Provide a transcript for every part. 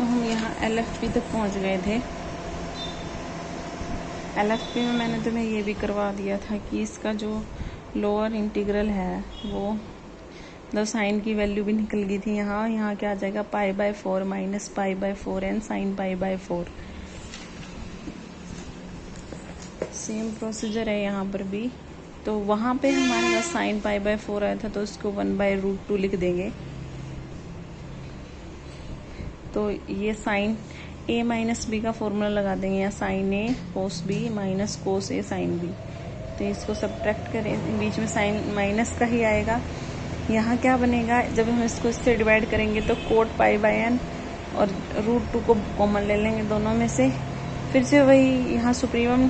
तो हम यहाँ LFP तक पहुँच गए थे। LFP में मैंने तुम्हें ये भी करवा दिया था कि इसका जो लोअर इंटीग्रल है वो मतलब साइन की वैल्यू भी निकल गई थी। यहाँ क्या आ जाएगा, π/4 minus π/4 and sine π/4। Same procedure है यहाँ पर भी। तो वहाँ पे हमारे पास साइन π/4 आया था तो इसको 1/√2 लिख देंगे। तो ये साइन a माइनस बी का फॉर्मूला लगा देंगे, या sine a cos b minus cos a sine b। तो इसको सब्ट्रैक्ट करें, बीच में साइन माइनस का ही आएगा। यहाँ क्या बनेगा, जब हम इसको इससे डिवाइड करेंगे तो कोट π/n और √2 को कॉमन ले लेंगे दोनों में से। फिर से वही यहाँ सुप्रीमम,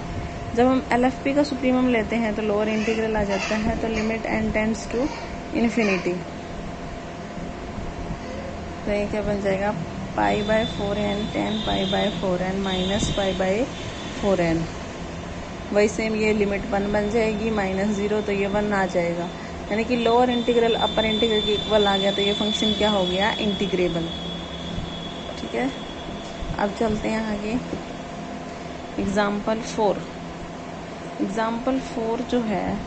जब हम LFP का सुप्रीमम लेते हैं तो लोअर इंटीग्रल आ जाता है। तो limit n tends to infinity. तो ये क्या बन जाएगा, π/4n tan π/4n minus π/4n। वही सेम ये लिमिट 1 बन जाएगी, -0 तो ये 1 आ जाएगा, यानी कि लोअर इंटीग्रल अपर इंटीग्रल के इक्वल आ गया। तो ये फंक्शन क्या हो गया, इंटीग्रेबल। ठीक है, अब चलते हैं आगे। एग्जाम्पल 4 जो है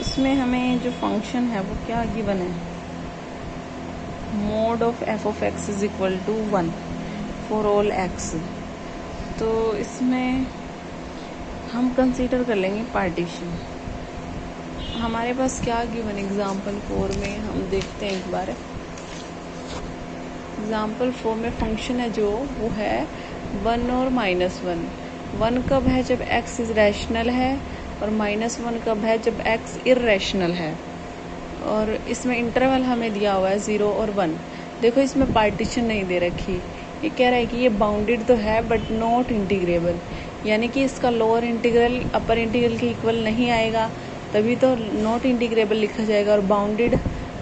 उसमें हमें जो फंक्शन है वो क्या गिवन है, mod of f(x) is equal to 1 for all x। तो इसमें हम कंसीडर कर लेंगे पार्टीशन। हमारे पास क्या गिवन एग्जाम्पल 4 में, हम देखते हैं एक बार। एग्जाम्पल 4 में फंक्शन है जो वो है 1 और -1। 1 कब है, जब x इज रैशनल है, और -1 कब है, जब x इर्रेशनल है। और इसमें इंटरवल हमें दिया हुआ है 0 और 1। देखो इसमें पार्टीशन नहीं दे रखी, ये कह रहा है कि ये बाउंडेड तो है बट नॉट इंटीग्रेबल, यानी कि इसका लोअर इंटीग्रल अपर इंटीग्रल के इक्वल नहीं आएगा, तभी तो नॉट इंटीग्रेबल लिखा जाएगा। और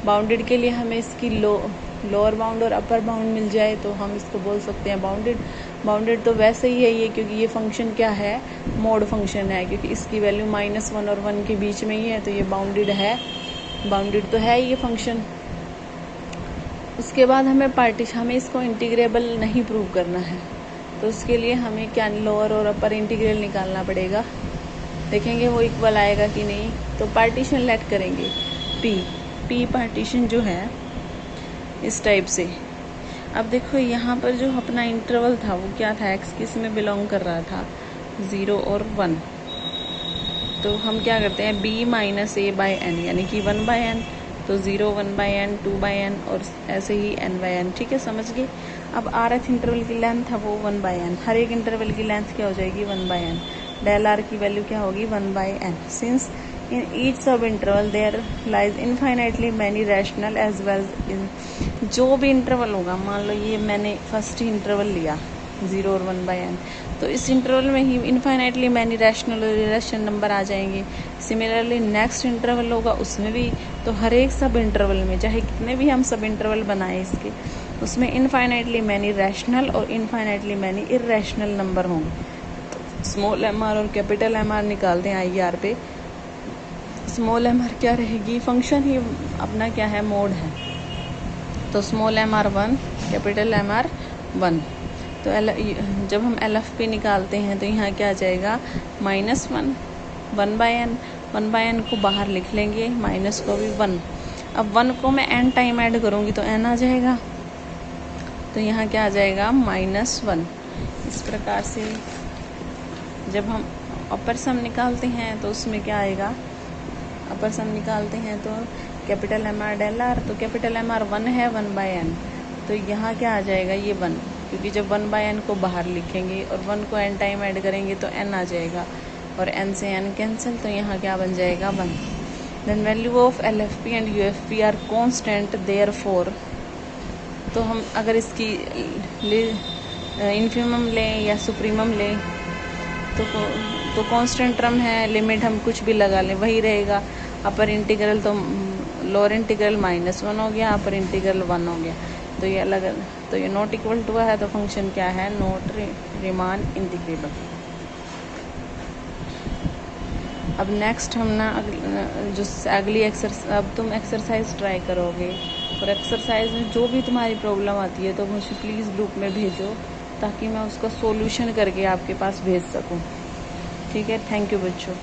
बाउंडेड के लिए हमें इसकी लोअर बाउंड और अपर बाउंड मिल जाए तो हम इसको बोल सकते हैं बाउंडेड तो वैसे ही है ये, क्योंकि ये फंक्शन क्या है, मोड फंक्शन है, क्योंकि इसकी वैल्यू -1 और 1 के बीच में ही है, तो ये बाउंडेड तो है ये फंक्शन। उसके बाद हमें इसको इंटीग्रेबल नहीं प्रूव करना है, तो उसके लिए हमें क्या लोअर और अपर इंटीग्रल निकालना पड़ेगा। देखेंगे वो इक्वल आएगा कि नहीं। तो पार्टीशन लेट करेंगे पी पार्टीशन जो है इस टाइप से। अब देखो यहाँ पर जो अपना इंटरवल था वो क्या था, x किस में बिलोंग कर रहा था, 0 और 1। तो हम क्या करते हैं, b माइनस a/n यानी कि 1/n, तो 0 1/n 2/n और ऐसे ही n/n। ठीक है, समझ गए। अब rth इंटरवल की लेंथ है वो 1/n, हर एक इंटरवल की लेंथ क्या हो जाएगी, 1/n। डेल r की वैल्यू क्या होगी, 1/n। Since in each sub interval there lies infinitely many rational as well in, जो भी इंटरवल होगा, मान लो ये मैंने फर्स्ट ही इंटरवल लिया 0 और 1/n, तो इस इंटरवल में ही इनफाइनाइटली मैनी रैशनल और इरेशनल नंबर आ जाएंगे। सिमिलरली नेक्स्ट इंटरवल होगा उसमें भी, तो हर एक सब इंटरवल में चाहे कितने भी हम सब इंटरवल बनाए इसके, उसमें इनफाइनाइटली मैनी रैशनल और इनफाइनाइटली मैनी इरेशनल नंबर होंगे। तो स्मॉल mr और कैपिटल mr निकालते हैं IR पे। स्मॉल mr क्या रहेगी, फंक्शन ही अपना क्या है, मोड है। तो स्मॉल mr 1, कैपिटल mr 1। तो जब हम LFP निकालते हैं तो यहाँ क्या आ जाएगा, -1 1/n। 1/n को बाहर लिख लेंगे, माइनस को भी 1। अब 1 को मैं n टाइम ऐड करूँगी तो n आ जाएगा, तो यहाँ क्या आ जाएगा, -1। इस प्रकार से जब हम अपर सम निकालते हैं तो उसमें क्या आएगा, अपर सम निकालते हैं तो कैपिटल mr डेल r, तो कैपिटल mr 1 है 1/n, तो यहाँ क्या आ जाएगा, ये 1, क्योंकि जब 1/n को बाहर लिखेंगे और 1 को n टाइम ऐड करेंगे तो n आ जाएगा, और n से n कैंसिल, तो यहाँ क्या बन जाएगा, 1। Then value of LFP and UFP are constant therefore. तो हम अगर इसकी इन्फिमम लें या सुप्रीमम लें तो कांस्टेंट टर्म है, लिमिट हम कुछ भी लगा लें वही रहेगा। अपर इंटीग्रल तो लोअर इंटीग्रल -1 हो गया, अपर इंटीग्रल 1 हो गया, तो ये अलग, तो ये नॉट इक्वल टू है, तो फंक्शन क्या है, नॉट रिमान इंटीग्रेबल। अब नेक्स्ट हम ना जो अगली एक्सरसाइज, अब तुम एक्सरसाइज ट्राई करोगे और एक्सरसाइज में जो भी तुम्हारी प्रॉब्लम आती है तो मुझे प्लीज़ ग्रुप में भेजो, ताकि मैं उसका सोल्यूशन करके आपके पास भेज सकूं। ठीक है, थैंक यू बच्चों।